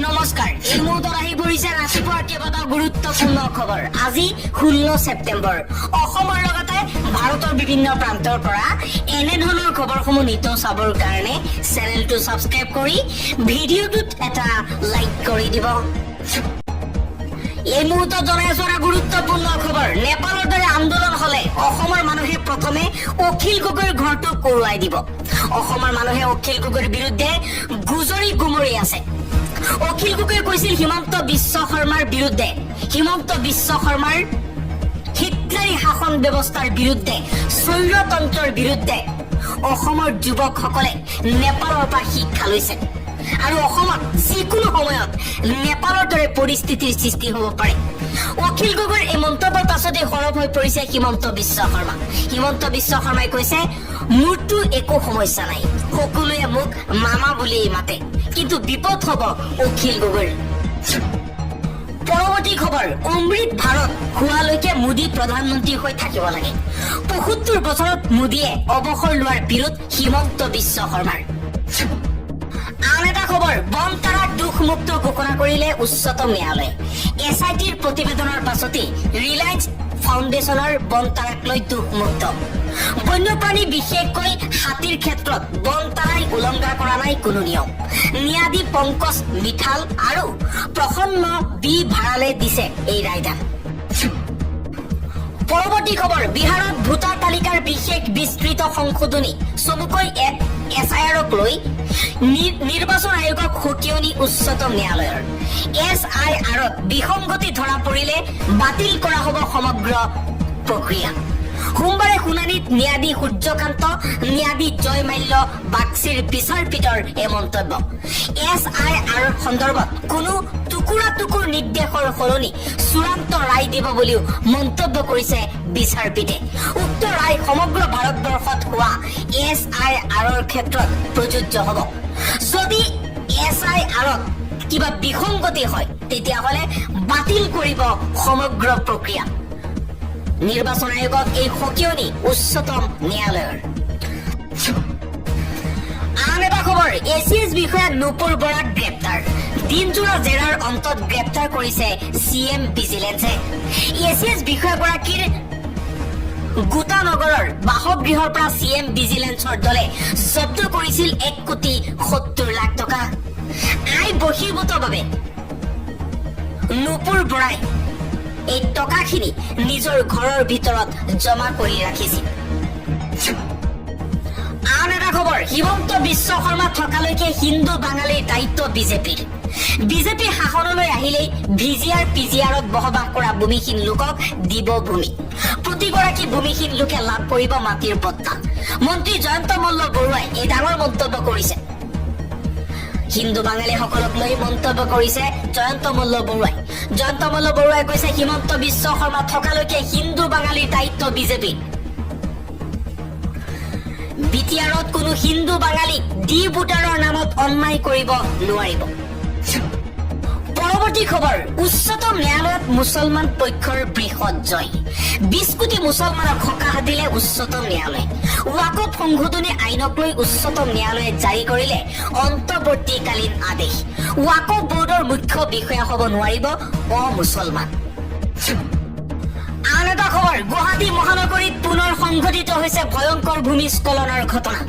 নমস্কাৰ এই মুহূৰ্তত আহি পৰিছে ৰাতিপুৱাৰ কেইবাটাও গুৰুত্বপূৰ্ণ খবৰ। আজি 16 ছেপ্টেম্বৰ। অসমৰ লগতে ভাৰতৰ বিভিন্ন প্ৰান্তৰ পৰা এনে ধৰণৰ খবৰসমূহ নিতৌ চাবৰ কাৰণে চেনেলটো ছাবস্ক্ৰাইব কৰি ভিডিঅ'টোত এটা লাইক কৰি দিব। এই মুহূৰ্তত জনাই আছো এটা গুৰুত্বপূৰ্ণ খবৰ। নেপালৰ দৰে আন্দোলন হলে অসমৰ মানুহে প্ৰথমে অখিল গগৈৰ ঘৰটো কৰোৱাই দিব। অসমৰ মানুহে অখিল গগৈৰ বিৰুদ্ধে গুজৰি গুমৰি আছে। অখিল গগৈয়ে কৈছিল হিমন্ত বিশ্ব শৰ্মাৰ বিৰুদ্ধে, হিমন্ত বিশ্ব শৰ্মাৰ হিটলাৰী শাসন ব্যৱস্থাৰ বিৰুদ্ধে, স্বৈৰতন্ত্ৰৰ বিৰুদ্ধে অসমৰ যুৱকসকলে নেপালৰ পৰা শিক্ষা লৈছে আৰু অসমত যিকোনো সময়ত নেপালৰ দৰে পৰিস্থিতিৰ সৃষ্টি হ'ব পাৰে। অখিল গগৈৰ এই মন্তব্যৰ পাছতে সৰব হৈ পৰিছে হিমন্ত বিশ্ব শৰ্মা। হিমন্ত বিশ্ব শৰ্মাই কৈছে, মোৰতো একো সমস্যা নাই, সকলোৱে মোক মামা বুলিয়েই মাতে, কিন্তু বিপদ হ'ব অখিল গগৈৰ। পৰৱৰ্তী খবৰ, অমৃত ভাৰত হোৱালৈকে মোদী প্ৰধানমন্ত্ৰী হৈ থাকিব লাগে। ৭৫ বছৰত মোদীয়ে অৱসৰ লোৱাৰ বিৰোধ হিমন্ত বিশ্ব শৰ্মাৰ। আন এটা খবৰ, বনতাৰাক দোষমুক্ত ঘোষণা কৰিলে উচ্চতম ন্যায়ালয়ে। SITৰ প্ৰতিবেদনৰ পাছতেই ৰিলায়েন্স ফাউণ্ডেশ্যনৰ বনতাৰাক লৈ দোষমুক্ত। বন্যপ্ৰাণী বিশেষকৈ হাতীৰ ক্ষেত্ৰত বনতাৰাই উলংঘা কৰা নাই কোনো নিয়ম। ন্যায়াধীশ পংকজ মিঠাল আৰু প্ৰসন্ন বি ভাৰালে দিছে এই ৰায়দান। পৰৱৰ্তী খবৰ, বিহাৰত ভোটাৰ তালিকাৰ বিশেষ বিস্তৃত সংশোধনী, চমুকৈ SIRক লৈ নিৰ্বাচন আয়োগক সকিয়নি উচ্চতম ন্যায়ালয়ৰ। SIRত বিসংগতি ধৰা পৰিলে বাতিল কৰা হ'ব সমগ্ৰ প্ৰক্ৰিয়া। সোমবাৰে শুনানিত ন্যায়াধীশ সূৰ্যকান্ত, ন্যায়াধীশ জয় মাল্য বাগচীৰ বিচাৰপীঠৰ এই মন্তব্য। SIR সন্দৰ্ভত কোনো টুকুৰা নিৰ্দেশৰ সলনি চূড়ান্ত ৰায় দিব বুলিও মন্তব্য কৰিছে বিচাৰপীঠে। উক্ত ৰায় সমগ্ৰ ভাৰতবৰ্ষত হোৱা SIRৰ ক্ষেত্ৰত প্ৰযোজ্য হ'ব। যদি SIRত কিবা বিসংগতি হয় তেতিয়াহ'লে বাতিল কৰিব সমগ্ৰ প্ৰক্ৰিয়া। নিৰ্বাচন আয়োগক এই সকিয়নি উচ্চতম ন্যায়ালয়ৰ। আন এটা খবৰ, ACS বিষয়া নুপুৰ বৰাক গ্ৰেপ্তাৰ। দিনজোৰা জেৰাৰ অন্তত গ্ৰেপ্তাৰ কৰিছে CM ভিজিলেন্সে। ACS বিষয়াগৰাকীৰ গোটানগৰৰ বাসগৃহৰ পৰা CM ভিজিলেন্সৰ দলে জব্দ কৰিছিল 1,70,00,000 টকা। আই বহিৰ্ভূতৰ বাবে নুপুৰ বৰাই এই টকাখিনি নিজৰ ঘৰৰ ভিতৰত জমা কৰি ৰাখিছিল। আন এটা খবৰ, হিমন্ত বিশ্ব শৰ্মা থকালৈকে হিন্দু বাঙালীৰ দায়িত্ব বিজেপিৰ। বিজেপি শাসনলৈ আহিলেই VGR PGRত বসবাস কৰা ভূমিহীন লোকক দিব ভূমি। প্ৰতিগৰাকী ভূমিহীন লোকে লাভ কৰিব মাটিৰ পট্টা। মন্ত্ৰী জয়ন্ত মল্ল বৰুৱাই এই ডাঙৰ মন্তব্য কৰিছে। হিন্দু বাঙালীসকলক লৈ মন্তব্য কৰিছে জয়ন্ত মল্ল বৰুৱাই। জয়ন্ত মল্ল বৰুৱাই কৈছে, হিমন্ত বিশ্ব শৰ্মা থকালৈকে হিন্দু বাঙালীৰ দায়িত্ব বিজেপিৰ। BTRত কোনো হিন্দু বাঙালীক ডি ভোটাৰৰ নামত অন্যায় কৰিব নোৱাৰিব। পৰৱৰ্তী খবৰ, উচ্চতম ন্যায়ালয়ত মুছলমান পক্ষৰ বৃহৎ জয়। 20 কোটি মুছলমানক সকাহ দিলে উচ্চতম ন্যায়ালয়ে। ৱাকফ সংশোধনী আইনক লৈ উচ্চতম ন্যায়ালয়ে জাৰি কৰিলে অন্তৰ্বৰ্তীকালীন আদেশ। ৱাকফ বোৰ্ডৰ মুখ্য বিষয়া হ'ব নোৱাৰিব অমুছলমান। আন এটা খবৰ, গুৱাহাটী মহানগৰীত পুনৰ সংঘটিত হৈছে ভয়ংকৰ ভূমিস্খলনৰ ঘটনা।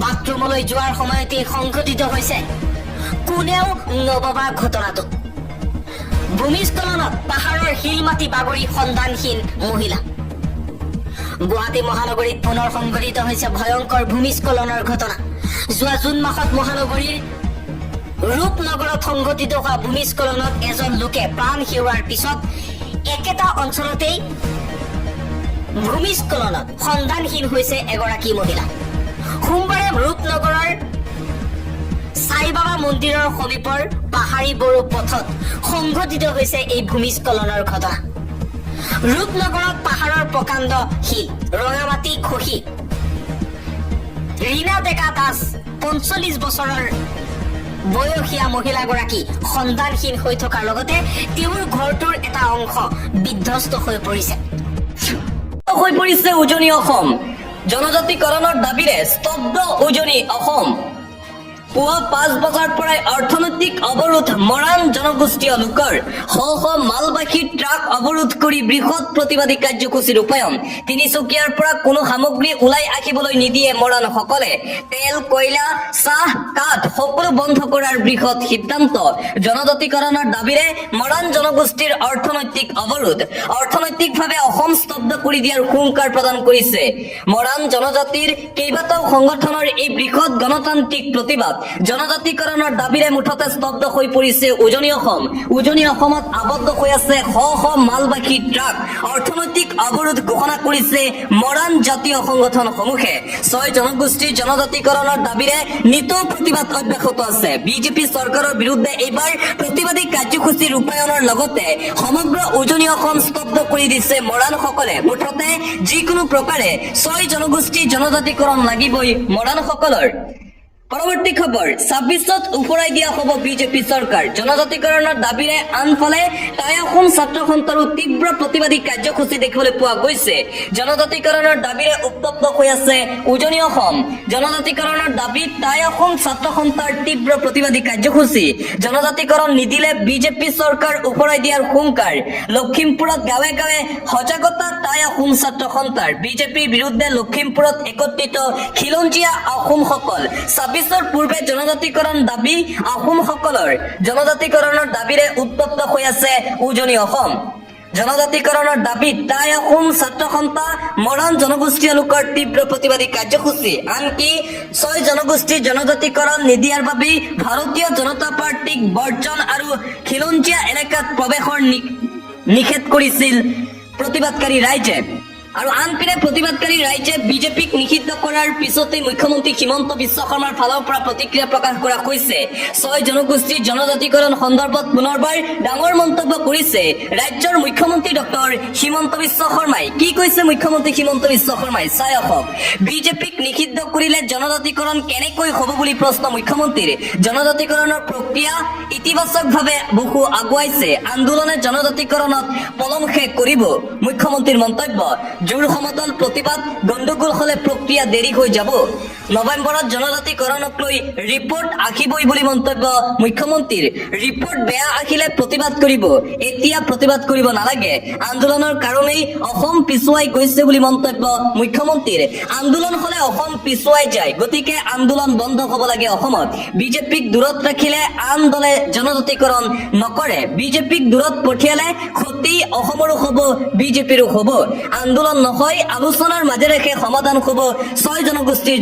বাথৰুমলৈ যোৱাৰ সময়তে সংঘটিত হৈছে কোনেও নভবা ঘটনাটো। ভূমিস্খলনত পাহাৰৰ শিল মাটি বাগৰি সন্ধানহীন মহিলা। গুৱাহাটী মহানগৰীত পুনৰ সংঘটিত হৈছে ভয়ংকৰ ভূমিস্খলনৰ ঘটনা। যোৱা জুন মাহত মহানগৰীৰ ৰূপনগৰত সংঘটিত হোৱা ভূমিস্খলনত এজন লোকে প্ৰাণ হেৰুওৱাৰ পিছত একেটা অঞ্চলতেই ভূমিস্খলনত সন্ধানহীন হৈছে এগৰাকী মহিলা। সোমবাৰে ৰূপনগৰৰ সাইবাবা মন্দিৰৰ সমীপৰ পাহাৰী বড়ো পথত সংঘটিত হৈছে এই ভূমিস্খলনৰ ঘটনা। ৰূপনগৰত পাহাৰৰ প্ৰকাণ্ড শিল, ৰঙামাটি খহি ৰীনা ডেকা দাস 45 বছৰৰ বয়সীয়া মহিলাগৰাকী সন্ধানহীন হৈ থকাৰ লগতে তেওঁৰ ঘৰটোৰ এটা অংশ বিধ্বস্ত হৈ পৰিছে। উজনি অসম। জনজাতিকৰণৰ দাবীৰে স্তব্ধ উজনি অসম। পুৱা 5 বজাৰ পৰাই অৰ্থনৈতিক অৱৰোধ মৰাণ জনগোষ্ঠীয় লোকৰ শ শ মালবাহী ট্ৰাক অৱৰোধ কৰি বৃহৎ প্ৰতিবাদী কাৰ্যসূচী ৰূপায়ণ তিনিচুকীয়াৰ পৰা কোনো সামগ্ৰী ওলাই আহিবলৈ নিদিয়ে মৰাণসকলে তেল কয়লা চাহ কাঠ সকলো বন্ধ কৰাৰ বৃহৎ সিদ্ধান্ত জনজাতিকৰণৰ দাবীৰে মৰাণ জনগোষ্ঠীৰ অৰ্থনৈতিক অৱৰোধ অৰ্থনৈতিকভাৱে অসম স্তব্ধ কৰি দিয়াৰ হুংকাৰ প্ৰদান কৰিছে মৰাণ জনজাতিৰ কেইবাটাও সংগঠনৰ এই বৃহৎ গণতান্ত্ৰিক প্ৰতিবাদ জনজাতিকৰণৰ দাবীৰে মুঠতে স্তব্ধ হৈ পৰিছে উজনি অসমত আবদ্ধ হৈ আছে শ শ মালবাহী ট্ৰাক অৰ্থনৈতিক অৱৰোধ ঘোষণা কৰিছে মৰাণ জাতীয় সংগঠনসমূহে 6 জনগোষ্ঠীৰ জনজাতিকৰণৰ দাবীৰে নিতৌ প্ৰতিবাদ অব্যাহত আছে বিজেপি চৰকাৰৰ বিৰুদ্ধে এইবাৰ প্ৰতিবাদী কাৰ্যসূচী ৰূপায়ণৰ লগতে সমগ্ৰ উজনি অসম স্তব্ধ কৰি দিছে মৰাণসকলে মুঠতে যিকোনো প্ৰকাৰে 6 জনগোষ্ঠীৰ জনজাতিকৰণ লাগিবই মৰাণসকলৰ পৰৱৰ্তী খবৰ 26ত উফৰাই দিয়া হ'ব বিজেপি চৰকাৰ জনজাতিকৰণৰ দাবীৰে আনফালে টাই অসম ছাত্ৰ সন্থাৰো তীব্ৰ প্ৰতিবাদী কাৰ্যসূচী দেখিবলৈ পোৱা গৈছে জনজাতিকৰণৰ দাবীৰে উত্তপ্ত হৈ আছে উজনি অসম জনজাতিকৰণৰ দাবীত টাই অসম ছাত্ৰ সন্থাৰ তীব্ৰ প্ৰতিবাদী কাৰ্যসূচী জনজাতিকৰণ নিদিলে বিজেপি চৰকাৰ উফৰাই দিয়াৰ হুংকাৰ লখিমপুৰত গাঁৱে গাঁৱে সজাগতা টাই অসম ছাত্ৰ সন্থাৰ বিজেপিৰ বিৰুদ্ধে লখিমপুৰত একত্ৰিত খিলঞ্জীয়া অসমসকল 26ৰ পূৰ্বে জনজাতিকৰণ দাবী অসমসকলৰ জনজাতিকৰণৰ দাবীৰে উত্তপ্ত হৈ আছে উজনি অসম জনজাতিকৰণৰ দাবীত টাই অসম ছাত্ৰ সন্থা মৰাণ জনগোষ্ঠীয় লোকৰ তীব্ৰ প্ৰতিবাদী কাৰ্যসূচী আনকি 6 জনগোষ্ঠীৰ জনজাতিকৰণ নিদিয়াৰ বাবে ভাৰতীয় জনতা পাৰ্টীক বৰ্জন আৰু খিলঞ্জীয়া এলেকাত প্ৰৱেশৰ নিষেধ কৰিছিল প্ৰতিবাদকাৰী ৰাইজে আৰু আনপিনে প্ৰতিবাদকাৰী ৰাইজে বিজেপিক নিষিদ্ধ কৰাৰ পিছতে মুখ্যমন্ত্ৰী হিমন্ত বিশ্ব শৰ্মাৰ ফালৰ পৰা প্ৰতিক্ৰিয়া প্ৰকাশ কৰা হৈছে 6 জনগোষ্ঠীৰ জনজাতিকৰণ সন্দৰ্ভত পুনৰবাৰ ডাঙৰ মন্তব্য কৰিছে ৰাজ্যৰ মুখ্যমন্ত্ৰী ডক্টৰ হিমন্ত বিশ্ব শৰ্মাই কি কৈছে মুখ্যমন্ত্ৰী হিমন্ত বিশ্ব শৰ্মাই চাই আহক বিজেপিক নিষিদ্ধ কৰিলে জনজাতিকৰণ কেনেকৈ হ'ব বুলি প্ৰশ্ন মুখ্যমন্ত্ৰীৰ জনজাতিকৰণৰ প্ৰক্ৰিয়া ইতিবাচকভাৱে বহু আগুৱাইছে আন্দোলনে জনজাতিকৰণত পলম শেষ কৰিব মুখ্যমন্ত্ৰীৰ মন্তব্য জোৰ সমতল প্ৰতিবাদ গণ্ডগোল হলে প্ৰক্ৰিয়া দেৰি হৈ যাব নৱেম্বৰত জনজাতিকৰণক লৈ ৰিপৰ্ট আহিবই বুলি মন্তব্য মুখ্যমন্ত্ৰীৰ ৰিপৰ্ট বেয়া আহিলে প্ৰতিবাদ কৰিব এতিয়া প্ৰতিবাদ কৰিব নালাগে আন্দোলনৰ কাৰণেই অসম পিছুৱাই গৈছে বুলি মন্তব্য মুখ্যমন্ত্ৰীৰ আন্দোলন হলে অসম পিছুৱাই যায় গতিকে আন্দোলন বন্ধ হ'ব লাগে অসমত বিজেপিক দূৰত ৰাখিলে আন দলে জনজাতিকৰণ নকৰে বিজেপিক দূৰত পঠিয়ালে ক্ষতি অসমৰো হ'ব বিজেপিৰো হ'ব আন্দোলন নহয় আলোচনাৰ মাজেৰে সমাধান হ'ব 6 জনগোষ্ঠীৰ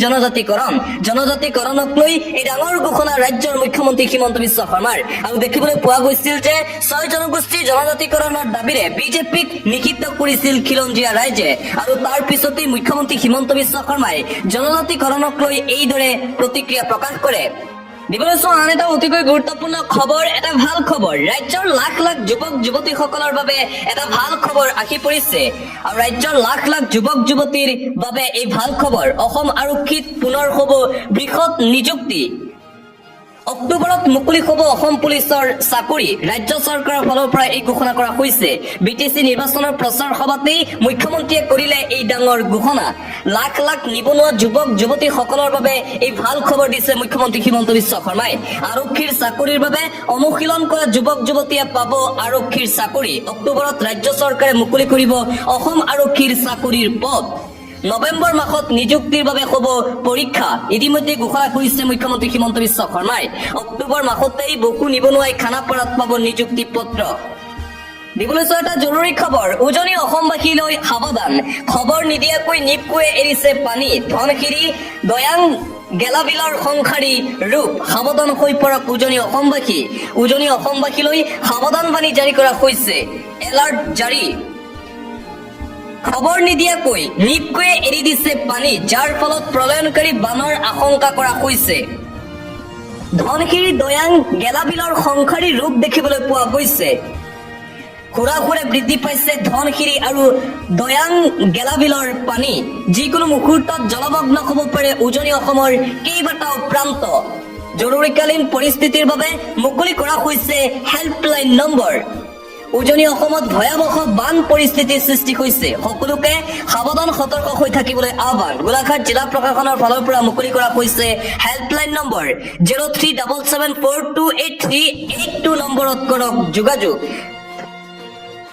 জনজাতিকৰণক লৈ এই ডাঙৰ ঘোষণা ৰাজ্যৰ মুখ্যমন্ত্ৰী হিমন্ত বিশ্ব শৰ্মাৰ আৰু দেখিবলৈ পোৱা গৈছিল যে 6 জনগোষ্ঠীৰ জনজাতিকৰণৰ দাবীৰে বিজেপিক নিষিদ্ধ কৰিছিল খিলঞ্জীয়া ৰাইজে আৰু তাৰ পিছতেই মুখ্যমন্ত্ৰী হিমন্ত বিশ্ব শৰ্মাই জনজাতিকৰণক লৈ এইদৰে প্ৰতিক্ৰিয়া প্ৰকাশ কৰে দিবলৈ চোৱা আন এটা অতিকৈ গুৰুত্বপূৰ্ণ খবৰ এটা ভাল খবৰ ৰাজ্যৰ লাখ লাখ যুৱক যুৱতীসকলৰ বাবে এটা ভাল খবৰ আহি পৰিছে আৰু ৰাজ্যৰ লাখ লাখ যুৱক যুৱতীৰ বাবে এই ভাল খবৰ অসম আৰক্ষীত পুনৰ হ'ব বৃহৎ নিযুক্তি অক্টোবৰত মুকলি হ'ব অসম পুলিচৰ চাকৰি ৰাজ্য চৰকাৰৰ ফালৰ পৰা এই ঘোষণা কৰা হৈছে বিটিচি নিৰ্বাচনৰ প্ৰচাৰ সভাতেই মুখ্যমন্ত্ৰীয়ে কৰিলে এই ডাঙৰ ঘোষণা লাখ লাখ নিবনুৱা যুৱক যুৱতীসকলৰ বাবে এই ভাল খবৰ দিছে মুখ্যমন্ত্ৰী হিমন্ত বিশ্ব শৰ্মাই আৰক্ষীৰ চাকৰিৰ বাবে অনুশীলন কৰা যুৱক যুৱতীয়ে পাব আৰক্ষীৰ চাকৰি অক্টোবৰত ৰাজ্য চৰকাৰে মুকলি কৰিব অসম আৰক্ষীৰ চাকৰিৰ পদ নৱেম্বৰ মাহত নিযুক্তিৰ বাবে হ'ব পৰীক্ষা ইতিমধ্যে ঘোষণা কৰিছে মুখ্যমন্ত্ৰী হিমন্ত বিশ্ব শৰ্মাই অক্টোবৰ মাহতেই বহু নিবনুৱাই খানাপাৰাত পাব নিযুক্তি পত্ৰ দিবলৈ চোৱা এটা জৰুৰী খবৰ উজনি অসমবাসীলৈ সাৱধান খবৰ নিদিয়াকৈ নিপকুৱে এৰিছে পানী ধনশিৰি দয়াং গেলাবিলৰ সংসাৰী ৰূপ সাৱধান হৈ পৰক উজনি অসমবাসীলৈ সাৱধানবাণী জাৰি কৰা হৈছে এলাৰ্ট জাৰি খবৰ নিদিয়াকৈ নিপকুৱে এৰি দিছে পানী যাৰ ফলত প্ৰলয়নকাৰী বানৰ আশংকা কৰা হৈছে ধনশিৰি দয়াং গেলাবিলৰ সংসাৰী ৰূপ দেখিবলৈ পোৱা গৈছে খুৰা বৃদ্ধি পাইছে ধনশিৰি আৰু দয়াং গেলাবিলৰ পানী যিকোনো মুহূৰ্তত জলমগ্ন হ'ব পাৰে উজনি অসমৰ কেইবাটাও প্ৰান্ত জৰুৰীকালীন পৰিস্থিতিৰ বাবে মুকলি কৰা হৈছে হেল্পলাইন নম্বৰ উজনি অসমত ভয়াৱহ বান পৰিস্থিতিৰ সৃষ্টি হৈছে। সকলোকে সাৱধান সতৰ্ক হৈ থাকিবলৈ আহ্বান। গোলাঘাট জিলা প্ৰশাসনৰ ফালৰ পৰা মুকলি কৰা হৈছে হেল্পলাইন নম্বৰ 0377428382 নম্বৰত কৰক যোগাযোগ।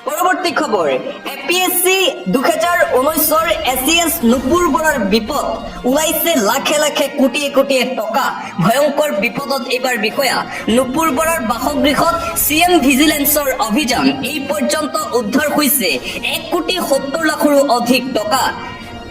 পৰৱৰ্তী খবৰ, এপিএছচি 2019 এছিএছ নুপুৰ বৰাৰ বিপদ, ওলাইছে লাখে লাখে কোটিয়ে কোটিয়ে টকা। ভয়ংকৰ বিপদত এইবাৰ বিষয়া। নুপুৰ বৰাৰ বাসগৃহত চিএম ভিজিলেন্সৰ অভিযান। এই পৰ্যন্ত উদ্ধাৰ হৈছে 1,70,00,000ৰো অধিক টকা।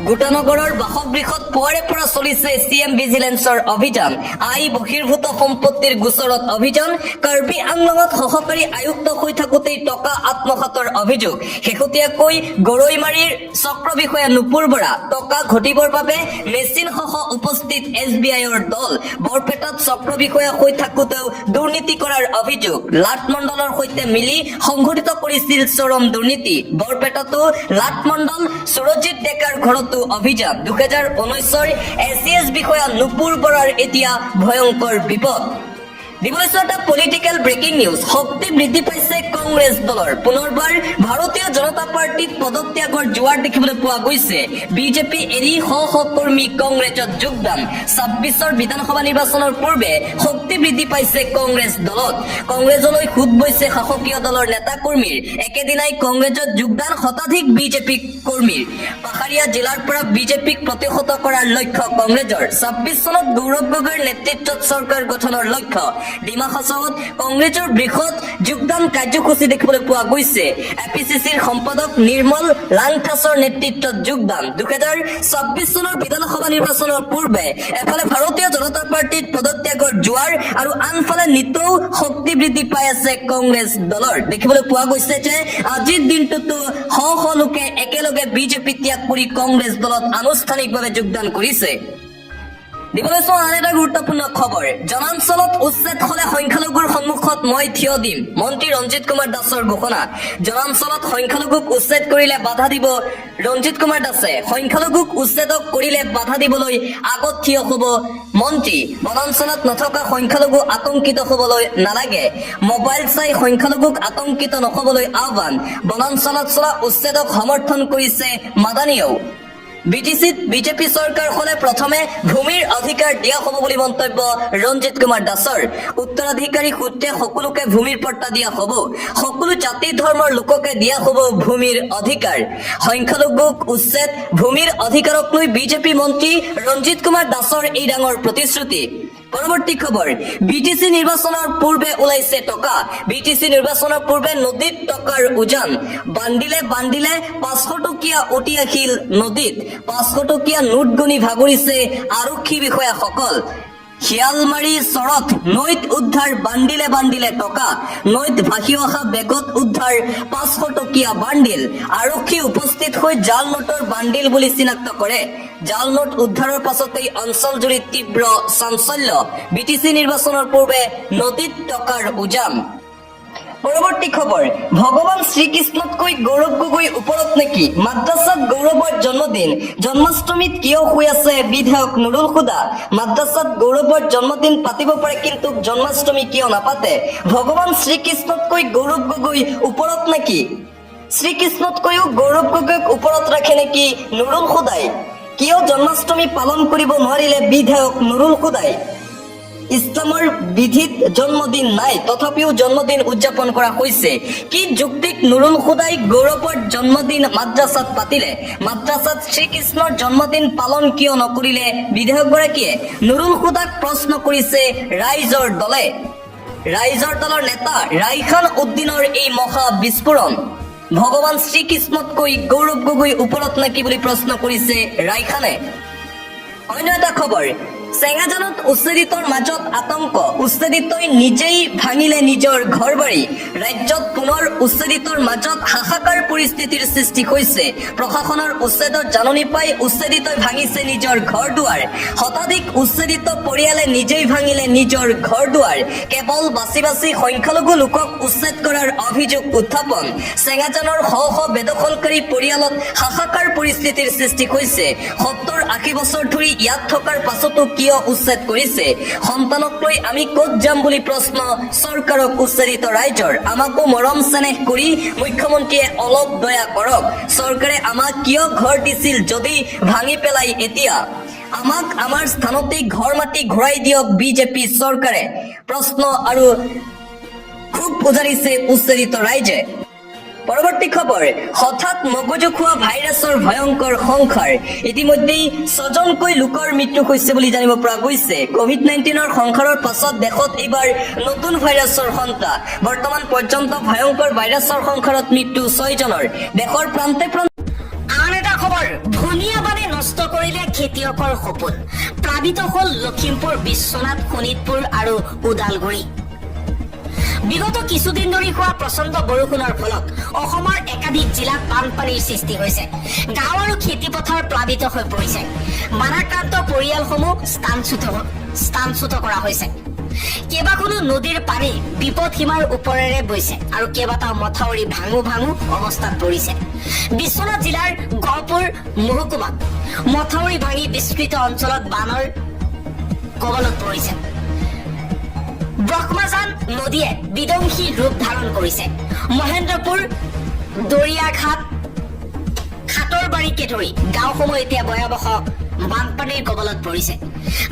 গোটানগৰৰ বাসগৃহত পুৱাৰে পৰা চলিছে চিএম ভিজিলেন্সৰ অভিযান। আই বহিৰ্ভূত সম্পত্তিৰ গোচৰত অভিযান। কাৰ্বি আংলঙত সহকাৰী আয়ুক্ত হৈ থাকোঁতেই টকা আত্মসাতৰ অভিযোগ। শেহতীয়াকৈ গৰৈমাৰীৰ চক্ৰ বিষয়া নুপুৰ বৰা টকা ঘটিবৰ বাবে মেচিনসহ উপস্থিত SBIৰ দল। বৰপেটাত চক্ৰ বিষয়া হৈ থাকোঁতেও দুৰ্নীতি কৰাৰ অভিযোগ। লাট মণ্ডলৰ সৈতে মিলি সংঘটিত কৰিছিল চৰম দুৰ্নীতি। বৰপেটাতো লাট মণ্ডল সুৰজিৎ ডেকাৰ ঘৰত অভিযান। 2019 এছিএছ বিষয়া নুপুৰ বৰাৰ এতিয়া ভয়ংকৰ বিপদ। দিবলৈছো এটা পলিটিকেল ব্ৰেকিং নিউজ। শক্তি বৃদ্ধি পাইছে কংগ্ৰেছ দলৰ। পুনৰবাৰ ভাৰতীয় জনতা পাৰ্টীত পদত্যাগৰ জোৱাৰ দেখিবলৈ পোৱা গৈছে। বিজেপি এৰি শ শ কৰ্মী কংগ্ৰেছত যোগদান। 26ৰ বিধানসভা নিৰ্বাচনৰ পূৰ্বে শক্তি বৃদ্ধি পাইছে কংগ্ৰেছ দলত। কংগ্ৰেছলৈ সোঁত বৈছে শাসকীয় দলৰ নেতা কৰ্মীৰ। একেদিনাই কংগ্ৰেছত যোগদান শতাধিক বিজেপি কৰ্মীৰ। পাহাৰীয়া জিলাৰ পৰা বিজেপিক প্ৰতিহত কৰাৰ লক্ষ্য কংগ্ৰেছৰ। 26 চনত গৌৰৱ গগৈৰ নেতৃত্বত চৰকাৰ গঠনৰ লক্ষ্য। ডিমা হাছাওত কংগ্ৰেছৰ বৃহৎ যোগদান কাৰ্যসূচী দেখিবলৈ পোৱা গৈছে। এপিচিচিৰ সম্পাদক নিৰ্মল লাংথাছৰ নেতৃত্বত যোগদান। 2026 চনৰ বিধানসভা নিৰ্বাচনৰ পূৰ্বে এফালে ভাৰতীয় জনতা পাৰ্টীত পদত্যাগৰ জোৱাৰ আৰু আনফালে নিতৌ শক্তি বৃদ্ধি পাই আছে কংগ্ৰেছ দলৰ। দেখিবলৈ পোৱা গৈছে যে আজিৰ দিনটোতো শ শ লোকে একেলগে বিজেপি ত্যাগ কৰি কংগ্ৰেছ দলত আনুষ্ঠানিকভাৱে যোগদান কৰিছে। দিবলৈছো আন এটা গুৰুত্বপূৰ্ণ খবৰ। জনাঞ্চলত উচ্ছেদ হলে সংখ্যালঘুৰ সন্মুখত মই থিয় দিম, মন্ত্ৰী ৰঞ্জিত কুমাৰ দাসৰ ঘোষণা। জনাঞ্চলত সংখ্যালঘুক উচ্ছেদ কৰিলে বাধা দিব ৰঞ্জিত কুমাৰ দাসে। সংখ্যালঘুক উচ্ছেদক কৰিলে বাধা দিবলৈ আগত থিয় হব মন্ত্ৰী। বনাঞ্চলত নথকা সংখ্যালঘু আতংকিত হবলৈ নালাগে। মোবাইল চাই সংখ্যালঘুক আতংকিত নহবলৈ আহ্বান। বনাঞ্চলত চলা উচ্ছেদক সমৰ্থন কৰিছে মাদানীয়েও। বিটিচিত বিজেপি চৰকাৰ হলে প্ৰথমে ভূমিৰ অধিকাৰ দিয়া হব বুলি মন্তব্য ৰঞ্জিত কুমাৰ দাসৰ। উত্তৰাধিকাৰী সূত্ৰে সকলোকে ভূমিৰ পট্টা দিয়া হব। সকলো জাতি ধৰ্মৰ লোককে দিয়া হব ভূমিৰ অধিকাৰ। সংখ্যালঘুক উচ্ছেদ, ভূমিৰ অধিকাৰক লৈ বিজেপি মন্ত্ৰী ৰঞ্জিত কুমাৰ দাসৰ এই ডাঙৰ প্ৰতিশ্ৰুতি। পৰৱৰ্তী খবৰ, বিটিচি নিৰ্বাচনৰ পূৰ্বে ওলাইছে টকা। বিটিচি নিৰ্বাচনৰ পূৰ্বে নদীত টকাৰ উজান। বান্দিলে 500 টকীয়া উটি আহিল নদীত। 500 টকীয়া নোট গণি ভাগৰিছে আৰক্ষী বিষয়াসকল। শিয়ালমাৰী চৰত নৈত উদ্ধাৰ বান্দিলে টকা। নৈত ভাসি অহা বেগত উদ্ধাৰ 500 টকীয়া বান্দিল। আৰক্ষী উপস্থিত হৈ জাল নোটৰ বান্দিল বুলি চিনাক্ত কৰে। জাল নোট উদ্ধাৰৰ পাছতেই অঞ্চলজুৰি তীব্ৰ চাঞ্চল্য। বিটিচি নিৰ্বাচনৰ পূৰ্বে নদীত টকাৰ উজান। পৰৱৰ্তী খবৰ, ভগৱান শ্ৰীকৃষ্ণতকৈ গৌৰৱ গগৈ ওপৰত নেকি? মাদ্ৰাছাত গৌৰৱৰ জন্মদিন। জন্মাষ্টমীত কিয় শুই আছে বিধায়ক নুৰুল হুদা? মাদ্ৰাছাত গৌৰৱৰ জন্মদিন পাতিব পাৰে, কিন্তু জন্মাষ্টমী কিয় নাপাতে? ভগৱান শ্ৰীকৃষ্ণতকৈ গৌৰৱ গগৈ ওপৰত নেকি? শ্ৰীকৃষ্ণতকৈও গৌৰৱ গগৈক ওপৰত ৰাখে নেকি নুৰুল হুদাই? কিয় জন্মাষ্টমী পালন কৰিব নোৱাৰিলে বিধায়ক নুৰুল হুদাই? ইছলামৰ বিধিত জন্মদিন নাই, তথাপিও জন্মদিন উদযাপন কৰা হৈছে। কি যুক্তিক নুৰুল হুদাই গৌৰৱৰ জন্মদিন মাদ্ৰাছাত পাতিলে? মাদ্ৰাছাত শ্ৰীকৃষ্ণৰ জন্মদিন পালন কিয় নকৰিলে বিধায়কগৰাকীয়ে? নুৰুল হুদাক প্ৰশ্ন কৰিছে ৰাইজৰ দলে। ৰাইজৰ দলৰ নেতা ৰাইখান উদ্দিনৰ এই মহা বিস্ফোৰণ। ভগৱান শ্ৰীকৃষ্ণতকৈ গৌৰৱ গগৈ ওপৰত নেকি বুলি প্ৰশ্ন কৰিছে ৰাইখানে। অন্য এটা খবৰ, চেঙাজানত উচ্ছেদিতৰ মাজত আতংক। উচ্ছেদিতই নিজেই ভাঙিলে নিজৰ ঘৰ বাৰী। ৰাজ্যত পুনৰ উচ্ছেদিতৰ মাজত হাহাকাৰ পৰিস্থিতিৰ সৃষ্টি হৈছে। প্ৰশাসনৰ উচ্ছেদত জাননী পাই উচ্ছেদিতই ভাঙিছে নিজৰ ঘৰ দুৱাৰ। শতাধিক উচ্ছেদিত পৰিয়ালে নিজেই ভাঙিলে নিজৰ ঘৰ দুৱাৰ। কেৱল বাছি বাছি সংখ্যালঘু লোকক উচ্ছেদ কৰাৰ অভিযোগ উত্থাপন। চেঙাজানৰ শ শ বেদখলকাৰী পৰিয়ালত হাহাকাৰ পৰিস্থিতিৰ সৃষ্টি হৈছে। 70-80 বছৰ ধৰি ইয়াত থকাৰ পাছতো কিয় কিয় উচ্ছেদ কৰিছে? সন্তানক লৈ আমি ক'ত যাম বুলি প্ৰশ্ন চৰকাৰক উচ্ছেদিত ৰাইজৰ। আমাকো মৰম চেনেহ কৰি মুখ্যমন্ত্ৰীয়ে অলপ দয়া কৰক। চৰকাৰে আমাক কিয় ঘৰ দিছিল যদি ভাঙি পেলাই এতিয়া? আমাক আমাৰ স্থানতে ঘৰ মাটি ঘূৰাই দিয়ক বিজেপি চৰকাৰে। প্ৰশ্ন আৰু ক্ষোভ উজাৰিছে উচ্ছেদিত ৰাইজে। পৰৱৰ্তী খবৰ, হঠাৎ মগজু খোৱা ভাইৰাছৰ ভয়ংকৰ সংসাৰ। ইতিমধ্যেই 6জনকৈ লোকৰ মৃত্যু হৈছে বুলি জানিব পৰা গৈছে। COVID-19ৰ সংসাৰৰ পাছত দেশত এইবাৰ নতুন ভাইৰাছৰ সন্ত্ৰাস। বৰ্তমান পৰ্যন্ত ভয়ংকৰ ভাইৰাছৰ সংসাৰত মৃত্যু 6জনৰ। দেশৰ প্ৰান্তে প্ৰান্তে আন এটা খবৰ, ধুনীয়া বানে নষ্ট কৰিলে খেতিয়কৰ সপোন। প্লাবিত হল লখিমপুৰ, বিশ্বনাথ, শোণিতপুৰ আৰু ওদালগুৰি। বিগত কিছুদিন ধৰি হোৱা প্ৰচণ্ড বৰষুণৰ ফলত অসমৰ একাধিক জিলাত বানপানীৰ সৃষ্টি হৈছে। গাঁও আৰু খেতিপথাৰ প্লাবিত হৈ পৰিছে। বানাক্ৰান্ত পৰিয়ালসমূহ স্থানচ্যুত কৰা হৈছে। কেইবাখনো নদীৰ পানী বিপদসীমাৰ ওপৰেৰে বৈছে আৰু কেইবাটাও মথাউৰি ভাঙো অৱস্থাত পৰিছে। বিশ্বনাথ জিলাৰ গহপুৰ মহকুমাত মথাউৰি ভাঙি বিস্তৃত অঞ্চলত বানৰ কবলত পৰিছে। ব্ৰহ্মজান নদীয়ে বিধ্বংসী ৰূপ ধাৰণ কৰিছে। মহেন্দ্ৰপুৰ, দৰিয়াঘাট, খাটৰবাৰীকে ধৰি গাঁওসমূহ এতিয়া ভয়াৱহ বানপানীৰ কবলত পৰিছে।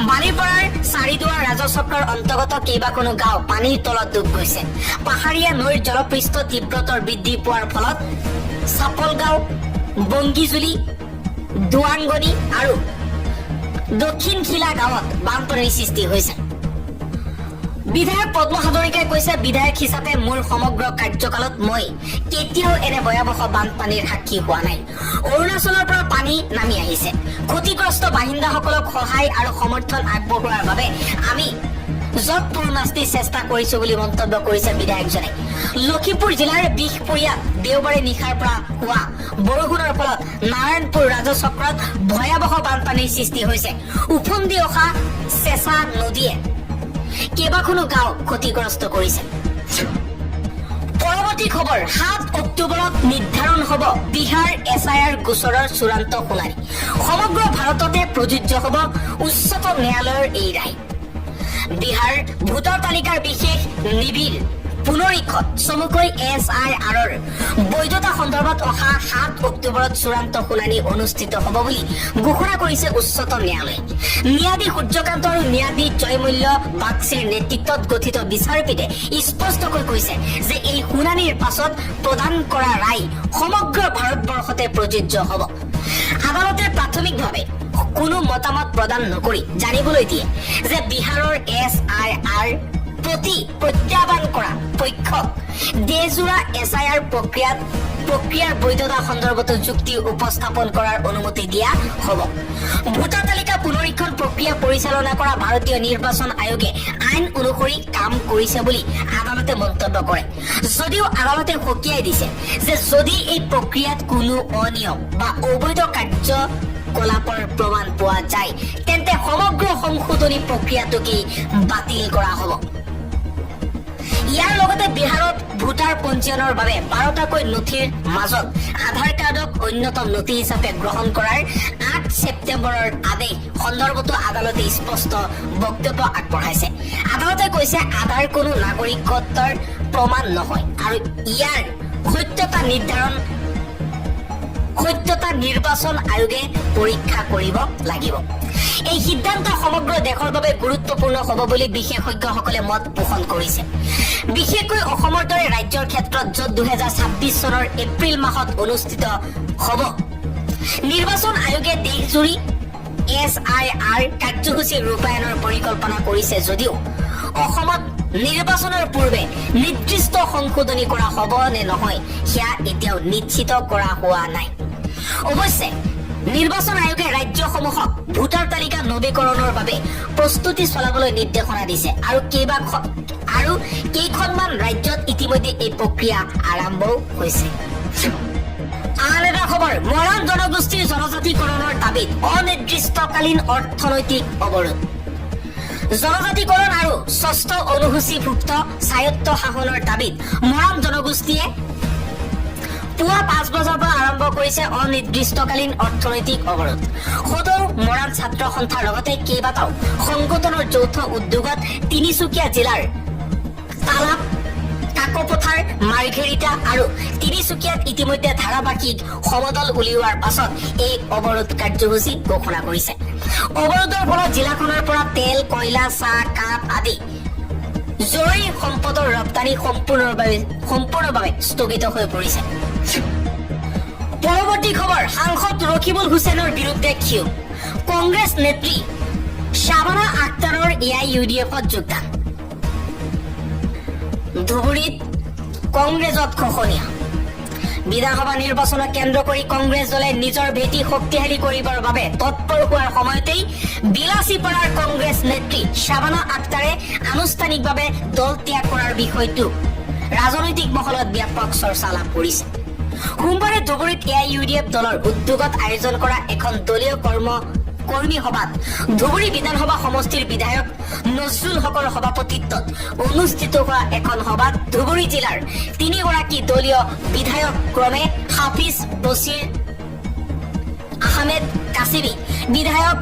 বালিপাৰাৰ চাৰিদুৱাৰ ৰাজচক্ৰৰ অন্তৰ্গত কেইবাখনো গাঁও পানীৰ তলত ডুব গৈছে। পাহাৰীয়া নৈৰ জলপৃষ্ঠ তীব্ৰতৰ বৃদ্ধি পোৱাৰ ফলত চাপলগাঁও, বংগীজুলি, দুৱাংগনি আৰু দক্ষিণখিলা গাঁৱত বানপানীৰ সৃষ্টি হৈছে। বিধায়ক পদ্ম হাজৰিকাই কৈছে, বিধায়ক হিচাপে মোৰ সমগ্ৰ কাৰ্যকালত মই কেতিয়াও এনে ভয়াৱহ বানপানীৰ সাক্ষী হোৱা নাই। অৰুণাচলৰ পৰা পানী নামি আহিছে। ক্ষতিগ্ৰস্ত বাসিন্দাসকলক সহায় আৰু সমৰ্থন আগবঢ়োৱাৰ বাবে আমি যৎপৰোনাস্তি চেষ্টা কৰিছো বুলি মন্তব্য কৰিছে বিধায়কজনে। লখিমপুৰ জিলাৰ বিহপুৰীয়াত দেওবাৰে নিশাৰ পৰা হোৱা বৰষুণৰ ফলত নাৰায়ণপুৰ ৰাজচক্ৰত ভয়াৱহ বানপানীৰ সৃষ্টি হৈছে। উফন্দি অহা চেঁচা নদীয়ে কেইবাখনো গাঁও ক্ষতিগ্ৰস্ত কৰিছে। পৰৱৰ্তী খবৰ, 7 অক্টোবৰত নিৰ্ধাৰণ হ'ব বিহাৰ SIR গোচৰৰ চূড়ান্ত শুনানি। সমগ্ৰ ভাৰততে প্ৰযোজ্য হ'ব উচ্চতম ন্যায়ালয়ৰ এই ৰায়। বিহাৰ ভোটাৰ তালিকাৰ বিশেষ নিবিড় পুনৰীক্ষণ চমুকৈ SIRৰ বৈধতা সন্দৰ্ভত অহা 7 অক্টোবৰত চূড়ান্ত শুনানি অনুষ্ঠিত হ'ব বুলি ঘোষণা কৰিছে উচ্চতম ন্যায়ালয়ে। ন্যায়াধীশ সূৰ্যকান্ত আৰু ন্যায়াধীশ জয়মূল্য বাগচীৰ নেতৃত্বত গঠিত বিচাৰপীঠে স্পষ্টকৈ কৈছে যে এই শুনানিৰ পাছত প্ৰদান কৰা ৰায় সমগ্ৰ ভাৰতবৰ্ষতে প্ৰযোজ্য হ'ব। আদালতে প্ৰাথমিকভাৱে কোনো মতামত প্ৰদান নকৰি জানিবলৈ দিয়ে যে বিহাৰৰ SIR প্ৰতি প্ৰত্যাহ্বান কৰা পক্ষক দেশজোৰা SIR প্ৰক্ৰিয়াৰ বৈধতা সন্দৰ্ভত যুক্তি উপস্থাপন কৰাৰ অনুমতি দিয়া হ'ব। ভোটাৰ তালিকা পুনৰীক্ষণ প্ৰক্ৰিয়া পৰিচালনা কৰা ভাৰতীয় নিৰ্বাচন আয়োগে আইন অনুসৰি কাম কৰিছে বুলি আদালতে মন্তব্য কৰে। যদিও আদালতে সকীয়াই দিছে যে যদি এই প্ৰক্ৰিয়াত কোনো অনিয়ম বা অবৈধ কাৰ্যকলাপৰ প্ৰমাণ পোৱা যায় তেন্তে সমগ্ৰ সংশোধনী প্ৰক্ৰিয়াটোকেই বাতিল কৰা হ'ব। ইয়াৰ লগতে বিহাৰত ভোটাৰ পঞ্জীয়নৰ বাবে 12টাকৈ নথিৰ মাজত আধাৰ কাৰ্ডক অন্যতম নথি হিচাপে গ্ৰহণ কৰাৰ 8 ছেপ্টেম্বৰৰ আদেশ সন্দৰ্ভতো আদালতে স্পষ্ট বক্তব্য আগবঢ়াইছে। আদালতে কৈছে আধাৰ কোনো নাগৰিকত্বৰ প্ৰমাণ নহয় আৰু ইয়াৰ সত্যতা নিৰ্বাচন আয়োগে পৰীক্ষা কৰিব লাগিব। এই সিদ্ধান্ত সমগ্ৰ দেশৰ বাবে গুৰুত্বপূৰ্ণ হ'ব বুলি বিশেষজ্ঞসকলে মত পোষণ কৰিছে। বিশেষকৈ অসমৰ দৰে ৰাজ্যৰ ক্ষেত্ৰত য'ত 2026 চনৰ এপ্ৰিল মাহত অনুষ্ঠিত হ'ব। নিৰ্বাচন আয়োগে দেশজুৰি SIR কাৰ্যসূচী ৰূপায়ণৰ পৰিকল্পনা কৰিছে যদিও অসমত নিৰ্বাচনৰ পূৰ্বে নিৰ্দিষ্ট সংশোধনী কৰা হ'ব নে নহয় সেয়া এতিয়াও নিশ্চিত কৰা হোৱা নাই। অৱশ্যে নিৰ্বাচন আয়োগে ৰাজ্যসমূহক ভোটাৰ তালিকা নৱীকৰণৰ বাবে প্ৰস্তুতি চলাবলৈ নিৰ্দেশনা দিছে আৰু কেইখনমান ৰাজ্যত ইতিমধ্যে এই প্ৰক্ৰিয়া আৰম্ভ হৈছে। আন এটা খবৰ, মৰাণ জনগোষ্ঠীৰ জনজাতিকৰণৰ দাবীত অনিৰ্দিষ্টকালীন অৰ্থনৈতিক অৱৰোধ। জনজাতিকৰণ আৰু 6ষ্ঠ অনুসূচীভুক্ত স্বায়ত্ত শাসনৰ দাবীত মৰাণ জনগোষ্ঠীয়ে পুৱা 5 বজাৰ পৰা আৰম্ভ কৰিছে অনিৰ্দিষ্টকালীন অৰ্থনৈতিক অৱৰোধ। সদৌ মৰাণ ছাত্ৰ সন্থাৰ লগতে কেইবাটাও সংগঠনৰ যৌথ উদ্যোগত তিনিচুকীয়া জিলাৰ তালাপ, কাকপথাৰ, মাৰ্ঘেৰিটা আৰু তিনিচুকীয়াত ইতিমধ্যে ধাৰাবাহিক সমদল উলিওৱাৰ পাছত এই অৱৰোধ কাৰ্যসূচী ঘোষণা কৰিছে। অৱৰোধৰ ফলত জিলাখনৰ পৰা তেল, কয়লা, চাহ, কাঠ আদি জৰুৰী সম্পদৰ ৰপ্তানি সম্পূৰ্ণভাৱে স্থগিত হৈ পৰিছে। পৰৱৰ্তী খবৰ, সাংসদ ৰকিবুল হুছেইনৰ বিৰুদ্ধে ক্ষোভ। কংগ্ৰেছ নেত্ৰী শাবানা আখতাৰৰ AIUDFত যোগদান। ধুবুৰীত কংগ্ৰেছত খোখনীয়া। বিধানসভা নিৰ্বাচনক কেন্দ্ৰ কৰি কংগ্ৰেছ দলে নিজৰ ভেটি শক্তিশালী কৰিবৰ বাবে তৎপৰ হোৱাৰ সময়তেই বিলাসীপাৰাৰ কংগ্ৰেছ নেত্ৰী শাবানা আখতাৰে আনুষ্ঠানিকভাৱে দল ত্যাগ কৰাৰ বিষয়টো ৰাজনৈতিক মহলত ব্যাপক চৰ্চা লাভ কৰিছে। সোমবাৰে ধুবুৰীত AIUDF দলৰ উদ্যোগত আয়োজন কৰা এখন দলীয় কৰ্মী সভাত ধুবুৰী বিধানসভা সমষ্টিৰ বিধায়ক নজৰুল হকৰ সভাপতিত্বত অনুষ্ঠিত হোৱা এখন সভাত ধুবুৰী জিলাৰ 3গৰাকী দলীয় বিধায়ক ক্ৰমে হাফিজ বছিৰ আহমেদ কাছিমি, বিধায়ক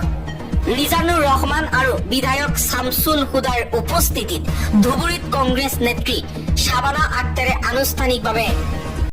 ৰিজানুৰ ৰহমান আৰু বিধায়ক শামছুল হুদাৰ উপস্থিতিত ধুবুৰীত কংগ্ৰেছ নেত্ৰী শাবানা আখতাৰে আনুষ্ঠানিকভাৱে